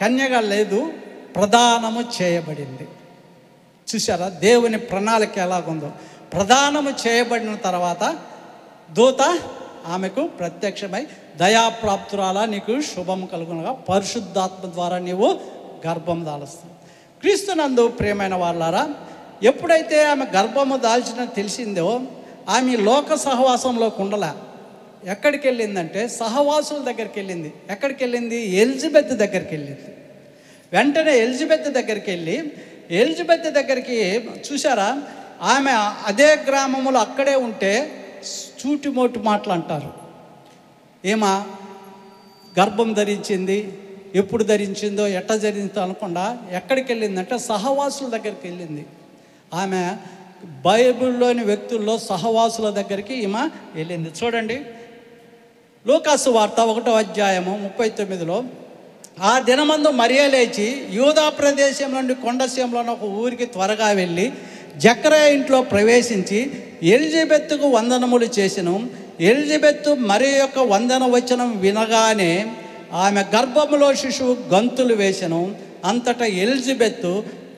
కన్యగా లేదు, ప్రదానము చేయబడింది. చూసారా, దేవుని ప్రణాళిక ఎలాగుందో. ప్రదానము చేయబడిన తర్వాత దూత ఆమెకు ప్రత్యక్షమై దయాప్రాప్తురాలా, నీకు శుభం కలుగునగా పరిశుద్ధాత్మ ద్వారా నీవు గర్భం దాలుస్తావు. క్రీస్తునందు ప్రియమైన వాళ్ళారా, ఎప్పుడైతే ఆమె గర్భము దాల్చిన తెలిసిందో ఆమె లోక సహవాసంలోకి ఉండలే. ఎక్కడికి వెళ్ళిందంటే సహవాసుల దగ్గరికి వెళ్ళింది. ఎక్కడికి వెళ్ళింది? ఎలిజబెత్ దగ్గరికి వెళ్ళింది. వెంటనే ఎలిజబెత్ దగ్గరికి చూసారా, ఆమె అదే గ్రామంలో అక్కడే ఉంటే చూటిమోటి మాటలు అంటారు. ఏమా గర్భం ధరించింది, ఎప్పుడు ధరించిందో, ఎట్ట ధరించిందో అనకుండా ఎక్కడికి వెళ్ళిందంటే సహవాసుల దగ్గరికి వెళ్ళింది. ఆమె బైబిల్లోని వ్యక్తుల్లో సహవాసుల దగ్గరికి ఈమె వెళ్ళింది. చూడండి, లూకాసు వార్త 1వ అధ్యాయము 39లో ఆ దినమందు మరియ లేచి యూదా ప్రదేశం నుండి కొండసీమలోని ఒక ఊరికి త్వరగా వెళ్ళి జకర్యా ఇంట్లో ప్రవేశించి ఎలిజబెత్తుకు వందనములు చేసెను. ఎలిజబెత్తు మరి యొక్క వందన వచనం వినగానే ఆమె గర్భములో శిశువు గంతులు వేసెను. అంతటా ఎలిజబెత్తు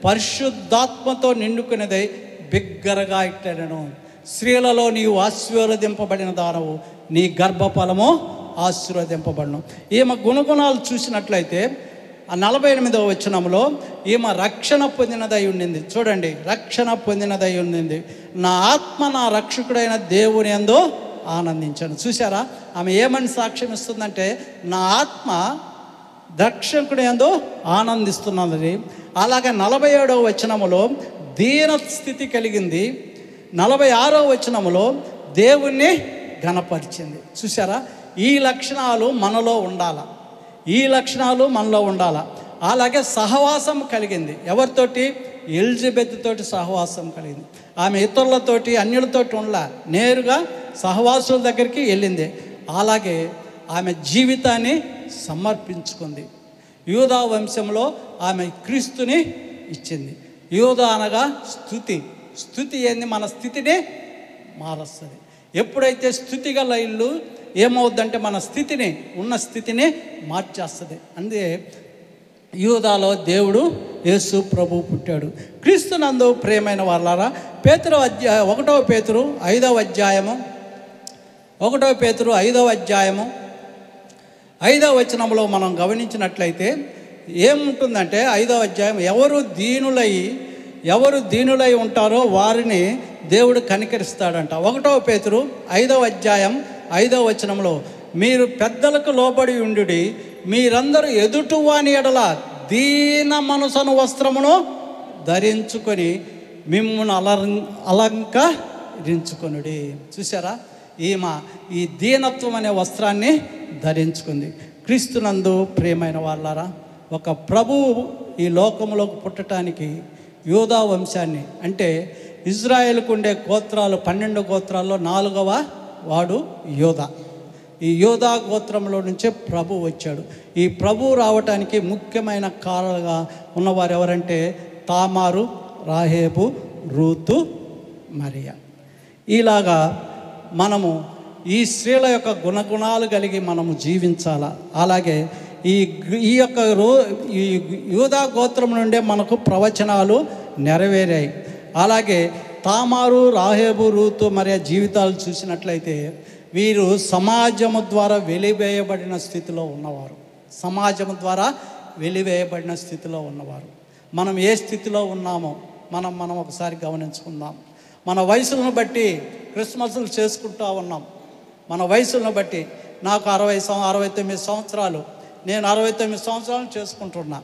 పరిశుద్ధాత్మతో నిండుకునేదై బిగ్గరగా ఇట్టెను, స్త్రీలలో నీవు ఆశీర్వదింపబడిన దానవు, నీ గర్భఫలము ఆశీర్వదింపబడను. ఈమె గుణగుణాలు చూసినట్లయితే ఆ 48వ వచనంలో ఈమె రక్షణ పొందినదై ఉండింది. చూడండి, రక్షణ పొందినదై ఉండింది. నా ఆత్మ నా రక్షకుడైన దేవుని యందు ఆనందించాను. చూసారా, ఆమె ఏమని సాక్ష్యం ఇస్తుందంటే నా ఆత్మ రక్షకుడి యందు ఆనందిస్తున్నది. అలాగే 47వ వచనములో దీన స్థితి కలిగింది. 46వ వచనములో దేవుణ్ణి ఘనపరిచింది. చూసారా, ఈ లక్షణాలు మనలో ఉండాల. అలాగే సహవాసం కలిగింది. ఎవరితోటి? ఎలిజబెత్ తోటి సహవాసం కలిగింది. ఆమె ఇతరులతోటి అన్యులతోటి ఉండలా, నేరుగా సహవాసుల దగ్గరికి వెళ్ళింది. అలాగే ఆమె జీవితాన్ని సమర్పించుకుంది. యూదా వంశంలో ఆమె క్రీస్తుని ఇచ్చింది. యూదా అనగా స్తుతి ఏంది? మన స్థితిని మారుస్తుంది. ఎప్పుడైతే స్థుతి గల ఇల్లు ఏమవుద్దంటే మన స్థితిని, ఉన్న స్థితిని మార్చేస్తుంది. అందుకే యూదాలో దేవుడు యేసు ప్రభు పుట్టాడు. క్రీస్తునందు ప్రియమైన వాళ్ళారా, 1 పేతురు 5వ అధ్యాయము 5వ వచనంలో మనం గమనించినట్లయితే ఏముంటుందంటే 5వ అధ్యాయం, ఎవరు దీనులై ఉంటారో వారిని దేవుడు కనికరిస్తాడంట. 1 పేతురు 5వ అధ్యాయం 5వ వచనంలో మీరు పెద్దలకు లోబడి ఉండుడి, మీరందరూ ఎదుటివాని ఎడల దీన మనసును వస్త్రమును ధరించుకొని మిమ్మును అలంకరించుకొనుడి. చూసారా, ఈమె ఈ దీనత్వం అనే వస్త్రాన్ని ధరించుకుంది. క్రీస్తునందు ప్రియమైన వాళ్ళారా, ఒక ప్రభువు ఈ లోకంలోకి పుట్టడానికి యూదా వంశాన్ని, అంటే ఇజ్రాయేలుకు ఉండే గోత్రాలు 12 గోత్రాల్లో 4వ వాడు యూదా. ఈ యోధా గోత్రంలో నుంచే ప్రభు వచ్చాడు. ఈ ప్రభు రావటానికి ముఖ్యమైన కారణంగా ఉన్నవారు ఎవరంటే తామారు, రాహేబు, రూతు, మరియా. ఈలాగా మనము ఈ స్త్రీల యొక్క గుణగుణాలు కలిగి మనము జీవించాలా. అలాగే ఈ యొక్క ఈ యూదా గోత్రం నుండే మనకు ప్రవచనాలు నెరవేరాయి. అలాగే తామారు, రాహేబు, రూతు, మరియా జీవితాలు చూసినట్లయితే వీరు సమాజము ద్వారా వెలివేయబడిన స్థితిలో ఉన్నవారు. సమాజం ద్వారా వెలివేయబడిన స్థితిలో ఉన్నవారు. మనం ఏ స్థితిలో ఉన్నామో మనం ఒకసారి గమనించుకుందాం. మన వయసులను బట్టి క్రిస్మస్లు చేసుకుంటూ ఉన్నాం. మన వయసులను బట్టి నాకు 69 సంవత్సరాలు, నేను 69 సంవత్సరాలు చేసుకుంటున్నా.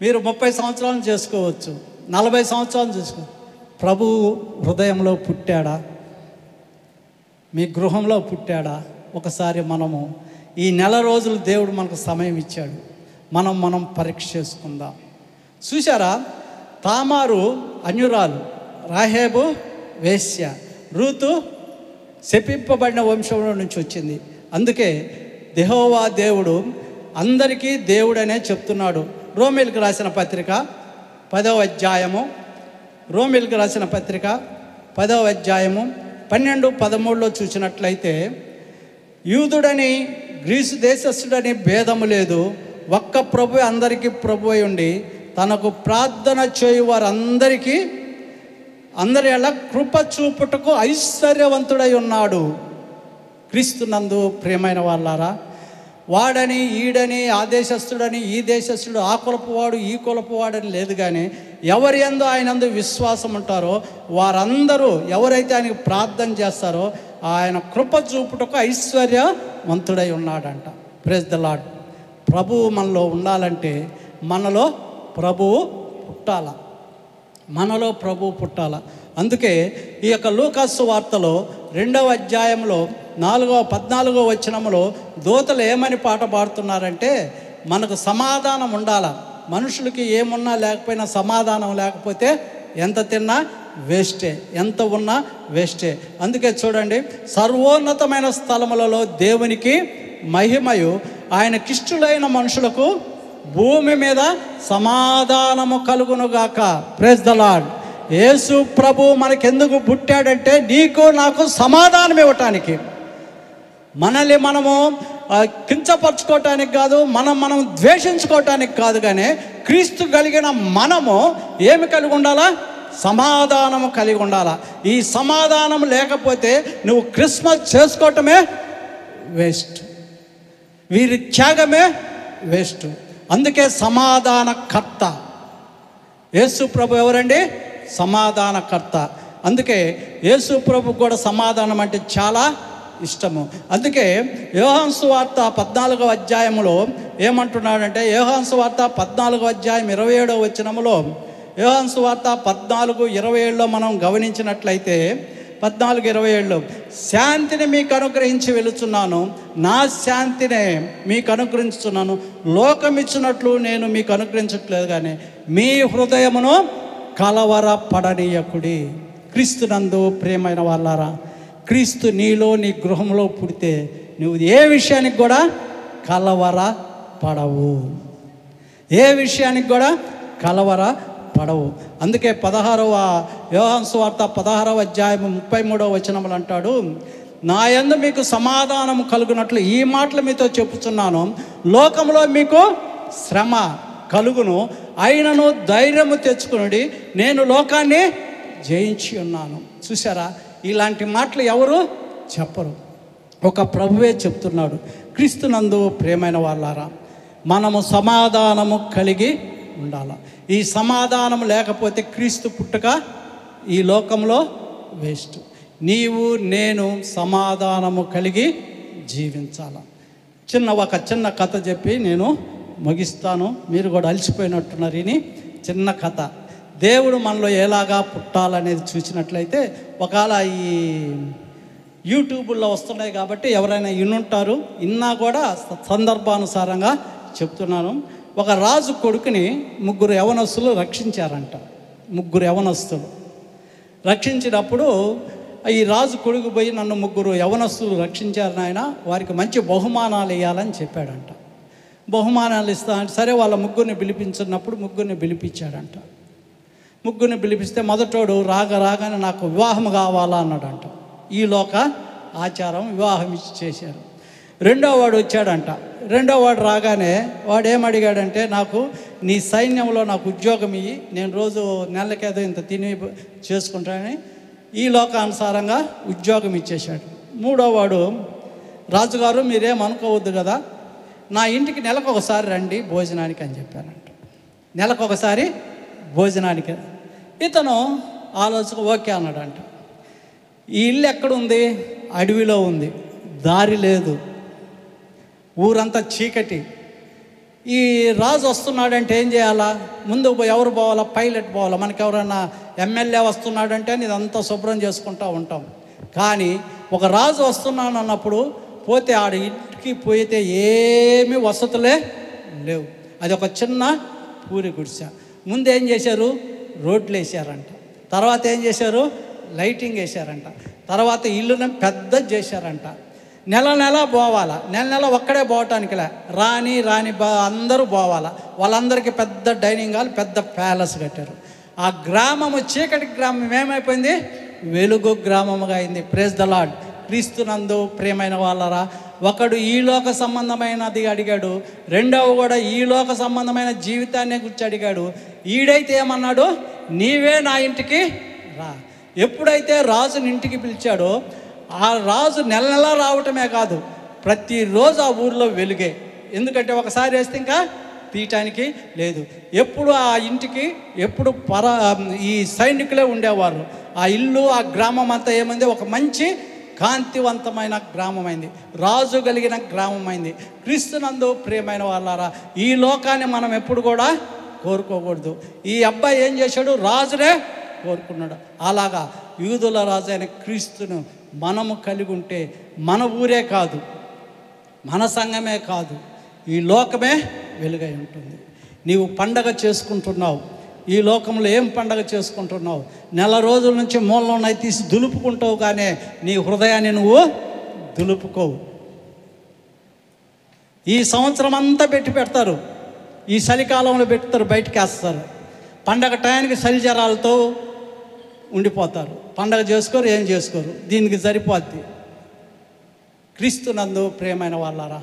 మీరు 30 సంవత్సరాలు చేసుకోవచ్చు, 40 సంవత్సరాలు చేసుకో. ప్రభువు హృదయంలో పుట్టాడా? మీ గృహంలో పుట్టాడా? ఒకసారి మనము ఈ నెల రోజులు దేవుడు మనకు సమయం ఇచ్చాడు, మనం పరీక్ష చేసుకుందాం. చూసారా, తామారు అన్యురాలు, రాహేబు వేశ్య, రూతు శపింపబడిన వంశంలో నుంచి వచ్చింది. అందుకే యెహోవా దేవుడు అందరికీ దేవుడనే చెప్తున్నాడు. రోమీయులకు రాసిన పత్రిక 10వ అధ్యాయము, రోమీయులకు రాసిన పత్రిక 10వ అధ్యాయము 12-13లో చూసినట్లయితే, యూదుడని గ్రీసు దేశస్థుడని భేదము లేదు, ఒక్క ప్రభు అందరికీ ప్రభు అయి ఉండి తనకు ప్రార్థన చేయు వారందరికీ అందరి ఎలా కృప చూపుటకు ఐశ్వర్యవంతుడై ఉన్నాడు. క్రీస్తునందు ప్రియమైన వాళ్ళారా, వాడని ఈడని ఆ దేశస్థుడని ఈ దేశస్థుడు, ఆ కులపువాడు ఈ కులపువాడని లేదు. కానీ ఎవరి యందు ఆయనందు విశ్వాసం ఉంటారో వారందరూ, ఎవరైతే ఆయనకు ప్రార్థన చేస్తారో ఆయన కృప చూపుటకు ఐశ్వర్యవంతుడై ఉన్నాడంట. Praise the Lord. ప్రభువు మనలో ఉండాలంటే మనలో ప్రభువు పుట్టాల, మనలో ప్రభువు పుట్టాల. అందుకే ఈ యొక్క లూకాసు వార్తలో 2వ అధ్యాయంలో 14వ వచనంలో దూతలు ఏమని పాట పాడుతున్నారంటే, మనకు సమాధానం ఉండాల. మనుషులకి ఏమున్నా లేకపోయినా సమాధానం లేకపోతే ఎంత తిన్నా వేస్టే, ఎంత ఉన్నా వేస్టే. అందుకే చూడండి, సర్వోన్నతమైన స్థలములలో దేవునికి మహిమయు, ఆయనకిష్టులైన మనుషులకు భూమి మీద సమాధానము కలుగునుగాక. Praise the Lord. యేసు ప్రభు మనకెందుకు పుట్టాడంటే నీకు నాకు సమాధానం ఇవ్వటానికి. మనల్ని మనము కించపరచుకోవటానికి కాదు, మనం ద్వేషించుకోవటానికి కాదు. కానీ క్రీస్తు కలిగిన మనము ఏమి కలిగి ఉండాలా? సమాధానము కలిగి ఉండాలా. ఈ సమాధానం లేకపోతే నువ్వు క్రిస్మస్ చేసుకోవటమే వేస్ట్, వీరి త్యాగమే వేస్ట్. అందుకే సమాధానకర్త యేసు ప్రభు ఎవరండి? సమాధానకర్త. అందుకే యేసు ప్రభు కూడా సమాధానం అంటే చాలా ఇష్టము. అందుకే యోహాను సువార్త 14వ అధ్యాయంలో ఏమంటున్నాడంటే, యోహాను సువార్త 14వ అధ్యాయం 27వ వచనములో, యోహాను సువార్త 14:27లో మనం గమనించినట్లయితే 14:27లో, శాంతిని మీకు అనుగ్రహించి వెళుచున్నాను, నా శాంతినే మీకు అనుగ్రహించుతున్నాను, లోకమిచ్చినట్లు నేను మీకు అనుగ్రహించట్లేదు, కానీ మీ హృదయమును కలవరపడనీయకుడి. క్రీస్తునందు ప్రియమైన వాళ్ళారా, క్రీస్తు నీలో నీ గృహంలో పుడితే నువ్వు ఏ విషయానికి కూడా కలవరపడవు, ఏ విషయానికి కూడా కలవరపడవు. అందుకే 16వ యోహాను సువార్త 16వ అధ్యాయం 33వ వచనములు అంటాడు, నా యందు మీకు సమాధానం కలుగునట్లు ఈ మాటలు మీతో చెప్పుచున్నాను, లోకంలో మీకు శ్రమ కలుగును, అయినను ధైర్యము తెచ్చుకునుడి, నేను లోకాన్ని జయించి ఉన్నాను. చూసారా, ఇలాంటి మాటలు ఎవరు చెప్పరు, ఒక ప్రభువే చెప్తున్నాడు. క్రీస్తునందు ప్రియమైన వాళ్ళారా, మనము సమాధానము కలిగి ఉండాలి. ఈ సమాధానం లేకపోతే క్రీస్తు పుట్టుక ఈ లోకంలో వేస్ట్. నీవు నేను సమాధానము కలిగి జీవించాల. ఒక చిన్న కథ చెప్పి నేను ముగిస్తాను. మీరు కూడా అలసిపోయినట్టున్నారు. ఇది చిన్న కథ. దేవుడు మనలో ఎలాగా పుట్టాలనేది చూసినట్లయితే, ఒకవేళ ఈ యూట్యూబ్లో వస్తున్నాయి కాబట్టి ఎవరైనా వినుంటారు, ఇన్నా కూడా సందర్భానుసారంగా చెప్తున్నాను. ఒక రాజు కొడుకుని 3 యవనస్తులు రక్షించారంట. 3 యవనస్తులు రక్షించినప్పుడు ఈ రాజు కొడుకు పోయి నన్ను 3 యవనస్తులు రక్షించారు నాయన, వారికి మంచి బహుమానాలు ఇవ్వాలని చెప్పాడంట. బహుమానాలు ఇస్తా అంటే సరే వాళ్ళ 3 పిలిపించినప్పుడు 3 పిలిపించాడంట. 3 పిలిపిస్తే మొదటోడు రాగానే నాకు వివాహం కావాలా అన్నాడంట. ఈ లోక ఆచారం వివాహం ఇచ్చి చేశారు. రెండో వాడు వచ్చాడంట. రెండో వాడు రాగానే వాడు ఏమడిగాడంటే, నాకు నీ సైన్యంలో నాకు ఉద్యోగం ఇయ్యి, నేను రోజు నెలకేదో ఇంత తిని చేసుకుంటానని ఈ లోకానుసారంగా ఉద్యోగం ఇచ్చేశాడు. మూడో వాడు, రాజుగారు మీరేమనుకోవద్దు కదా, నా ఇంటికి నెలకొకసారి రండి భోజనానికి అని చెప్పానంట. నెలకొకసారి భోజనానికి. ఇతను ఆలోచన ఓకే అన్నాడంట. ఈ ఇల్లు ఎక్కడుంది? అడవిలో ఉంది, దారి లేదు, ఊరంతా చీకటి. ఈ రాజు వస్తున్నాడంటే ఏం చేయాలా? ముందు ఎవరు పోవాలా? పైలట్ పోవాలా. మనకి ఎవరైనా ఎమ్మెల్యే వస్తున్నాడంటే ఇదంతా శుభ్రం చేసుకుంటూ ఉంటాం. కానీ ఒక రాజు వస్తున్నాను అన్నప్పుడు పోతే ఆడ ఇంటికి పోయితే ఏమీ వసతులే లేవు. అది ఒక చిన్న పూరి గుడిసె. ముందు ఏం చేశారు? రోడ్లు వేసారంట. తర్వాత ఏం చేశారు? లైటింగ్ వేసారంట. తర్వాత ఇల్లుని పెద్ద చేశారంట. నెల పోవాలా. నెల ఒక్కడే పోవటానికిలే, రాని అందరూ పోవాలా. వాళ్ళందరికీ పెద్ద డైనింగ్ హాల్, పెద్ద ప్యాలెస్ కట్టారు. ఆ గ్రామము చీకటి గ్రామం ఏమైపోయింది? వెలుగు గ్రామముగా అయింది. Praise the Lord. క్రీస్తునందు ప్రియమైన వాళ్ళరా, ఒకడు ఈ లోక సంబంధమైనది అడిగాడు, రెండవ కూడా ఈ లోక సంబంధమైన జీవితాన్ని గురించి అడిగాడు. ఈడైతే ఏమన్నాడు? నీవే నా ఇంటికి రా. ఎప్పుడైతే రాజుని ఇంటికి పిలిచాడో, ఆ రాజు నెల రావటమే కాదు, ప్రతిరోజు ఆ ఊరిలో వెలుగే. ఎందుకంటే ఒకసారి వేస్తే ఇంకా తీయటానికి లేదు. ఎప్పుడు ఆ ఇంటికి ఎప్పుడు ఈ సైనికులే ఉండేవారు. ఆ ఇల్లు, ఆ గ్రామం అంతా ఏమైంది? ఒక మంచి కాంతివంతమైన గ్రామమైంది, రాజు కలిగిన గ్రామమైంది. క్రీస్తునందు ప్రియమైన వాళ్ళారా, ఈ లోకాన్ని మనం ఎప్పుడు కూడా కోరుకోకూడదు. ఈ అబ్బాయి ఏం చేశాడు? రాజునే కోరుకున్నాడు. అలాగా యూదుల రాజు అయిన క్రీస్తును మనము కలిగి ఉంటే మన ఊరే కాదు, మన సంఘమే కాదు, ఈ లోకమే వెలుగై ఉంటుంది. నీవు పండగ చేసుకుంటున్నావు, ఈ లోకంలో ఏం పండగ చేసుకుంటున్నావు? నెల రోజుల నుంచి మూలలో ఉన్నాయి తీసి దులుపుకుంటావు, కానీ నీ హృదయాన్ని నువ్వు దులుపుకోవు. ఈ సంవత్సరం అంతా పెడతారు, ఈ చలికాలంలో పెడతారు, బయటికి వేస్తారు. పండగ టయానికి చలి జ్వరాలతో ఉండిపోతారు. పండగ చేసుకోరు, ఏం చేసుకోరు. దీనికి సరిపోద్ది. క్రీస్తునందు ప్రియమైన వాళ్ళారా,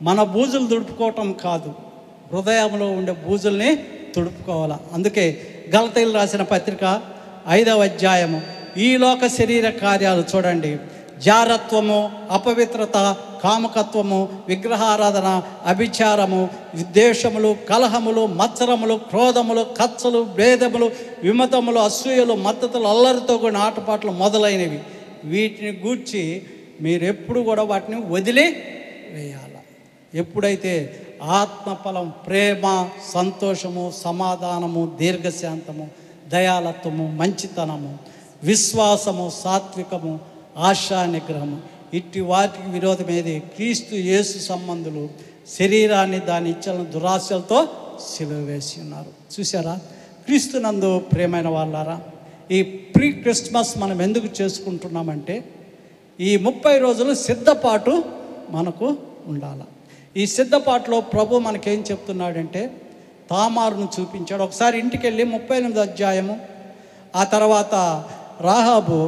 మన బూజులు దుడుపుకోవటం కాదు, హృదయంలో ఉండే బూజుల్ని తుడుపుకోవాలి. అందుకే గలతీయులు రాసిన పత్రిక 5వ అధ్యాయము ఈ లోక శరీర కార్యాలు చూడండి. జారత్వము, అపవిత్రత, కామకత్వము, విగ్రహారాధన, అభిచారము, విద్వేషములు, కలహములు, మత్సరములు, క్రోధములు, కచ్చలు, భేదములు, విమతములు, అసూయలు, మద్దతులు, అల్లరితో కూడిన ఆటపాటలు మొదలైనవి. వీటిని గూర్చి మీరు ఎప్పుడు కూడా వాటిని వదిలి వేయాలి. ఎప్పుడైతే ఆత్మఫలం ప్రేమ, సంతోషము, సమాధానము, దీర్ఘశాంతము, దయాలత్వము, మంచితనము, విశ్వాసము, సాత్వికము, ఆశా నిగ్రహము, ఇట్టి వాటికి విరోధమేది? క్రీస్తు యేసు సంబంధులు శరీరాన్ని దాని ఇచ్చలను దురాశలతో సిలువ వేసి ఉన్నారు. చూసారా? క్రీస్తునందు ప్రియమైన వాళ్ళారా, ఈ ప్రీ క్రిస్మస్ మనం ఎందుకు చేసుకుంటున్నామంటే ఈ 30 రోజులు సిద్ధపాటు మనకు ఉండాలి. ఈ సిద్ధపాటులో ప్రభు మనకేం చెప్తున్నాడంటే తామారును చూపించాడు. ఒకసారి ఇంటికి వెళ్ళి 38వ అధ్యాయము, ఆ తర్వాత రాహాబు,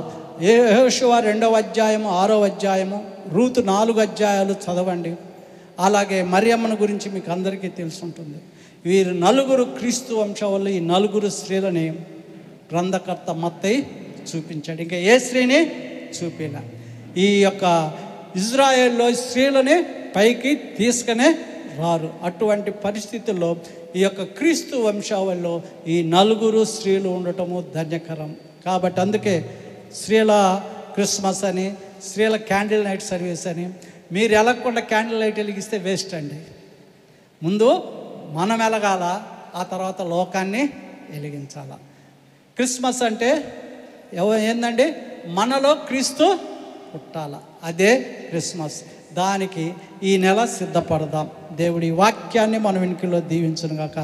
యెహోషువ 2వ అధ్యాయము, 6వ అధ్యాయము, రూతు 4 అధ్యాయాలు చదవండి. అలాగే మరియమ్మను గురించి మీకు అందరికీ తెలుసుంటుంది. వీరు 4 క్రీస్తు వంశవాళ్ళు. ఈ 4 స్త్రీలని గ్రంథకర్త మత్తయి చూపించాడు. ఇంకా ఏ స్త్రీని చూపిలా. ఈ యొక్క ఇజ్రాయేల్లో స్త్రీలని పైకి తీసుకునే రారు. అటువంటి పరిస్థితుల్లో ఈ యొక్క క్రీస్తు వంశావళిలో ఈ 4 స్త్రీలు ఉండటము ధన్యకరం. కాబట్టి అందుకే స్త్రీల క్రిస్మస్ అని, స్త్రీల క్యాండిల్ నైట్ సర్వీస్ అని. మీరు వెలగకుండా క్యాండిల్ లైట్ వెలిగిస్తే వేస్ట్ అండి. ముందు మనం వెలగాల, ఆ తర్వాత లోకాన్ని వెలిగించాల. క్రిస్మస్ అంటే ఏందండి? మనలో క్రీస్తు పుట్టాల, అదే క్రిస్మస్. దానికి ఈ నెల సిద్ధపడదాం. దేవుడి వాక్యాన్ని మన వెనుకలో దీవించును గాక.